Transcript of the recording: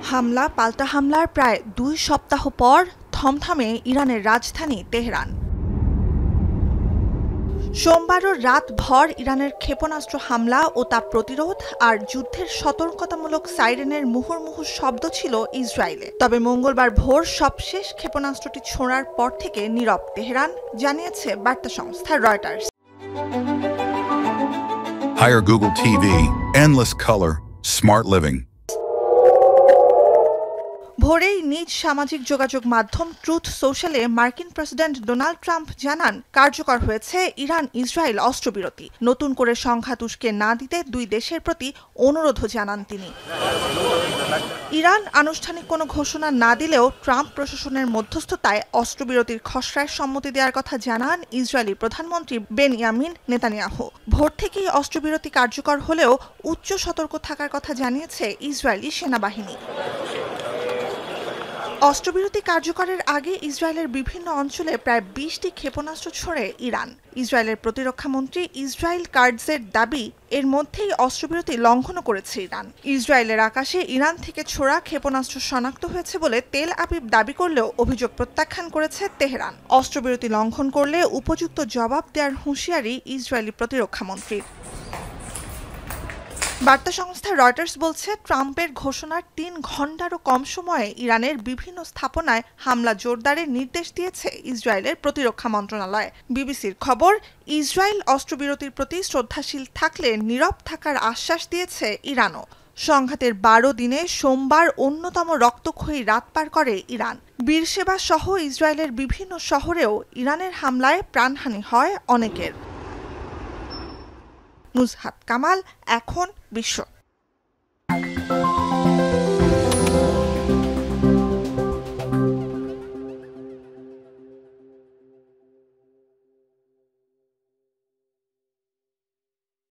হামলা পাল্টা হামলার প্রায় ২ সপ্তাহ পর থমথমে ইরানের রাজধানী তেহরান। সোমবারও রাতভর ইরানের ক্ষেপণাস্ত্র হামলা ও তা প্রতিরোধ আর যুদ্ধের সতর্কতামূলক সাইরেনের মুহুর্মুহু শব্দ ছিল ইসরায়েলে। তবে মঙ্গলবার ভোর সবশেষ ক্ষেপণাস্ত্রটি ছোঁড়ার পর থেকে নীরব তেহরান, জানিয়েছে বার্তা সংস্থা Reuters. Hire Google TV, endless color, smart living. ভোরেই নিজ সামাজিক যোগাযোগ মাধ্যম ট্রুথ সোশ্যালে মার্কিন প্রেসিডেন্ট ডোনাল্ড ট্রাম্প জানান, কার্যকর হয়েছে ইরান ইসরায়েল অস্ত্রবিরতি। নতুন করে সংঘাত উস্কে না দিতে দুই দেশের প্রতি অনুরোধও জানান তিনি। ইরান আনুষ্ঠানিক কোনো ঘোষণা না দিলেও ট্রাম্প প্রশাসনের মধ্যস্থতায় অস্ত্রবিরতির খসড়ায় সম্মতি দেওয়ার কথা জানান ইসরায়েলি প্রধানমন্ত্রী বেনিয়ামিন নেতানিয়াহু। ভোর থেকেই অস্ত্রবিরতি কার্যকর হলেও উচ্চ সতর্ক থাকার কথা জানিয়েছে ইসরায়েলি সেনাবাহিনী। অস্ত্রবিরতি কার্যকরের আগে ইসরায়েলের বিভিন্ন অঞ্চলে প্রায় ২০টি ক্ষেপণাস্ত্র ছোড়ে ইরান। ইসরায়েলের প্রতিরক্ষামন্ত্রী ইসরায়েল কার্ডসের দাবি, এর মধ্যেই অস্ত্রবিরতি লঙ্ঘনও করেছে ইরান। ইসরায়েলের আকাশে ইরান থেকে ছোড়া ক্ষেপণাস্ত্র শনাক্ত হয়েছে বলে তেল আবিব দাবি করলেও অভিযোগ প্রত্যাখ্যান করেছে তেহরান। অস্ত্রবিরতি লঙ্ঘন করলে উপযুক্ত জবাব দেওয়ার হুঁশিয়ারি ইসরায়েলি প্রতিরক্ষামন্ত্রীর। বার্তা সংস্থা রয়টার্স বলছে, ট্রাম্পের ঘোষণার ৩ ঘণ্টারও কম সময়ে ইরানের বিভিন্ন স্থাপনায় হামলা জোরদারের নির্দেশ দিয়েছে ইসরায়েলের প্রতিরক্ষা মন্ত্রণালয়। বিবিসির খবর, ইসরায়েল অস্ত্রবিরতির প্রতি শ্রদ্ধাশীল থাকলে নীরব থাকার আশ্বাস দিয়েছে ইরানও। সংঘাতের ১২ দিনে সোমবার অন্যতম রক্তক্ষয়ী রাত পার করে ইরান। বীরশেবা সহ ইসরায়েলের বিভিন্ন শহরেও ইরানের হামলায় প্রাণহানি হয় অনেকের। নুজহাত কামাল, এখন বিশ্ব।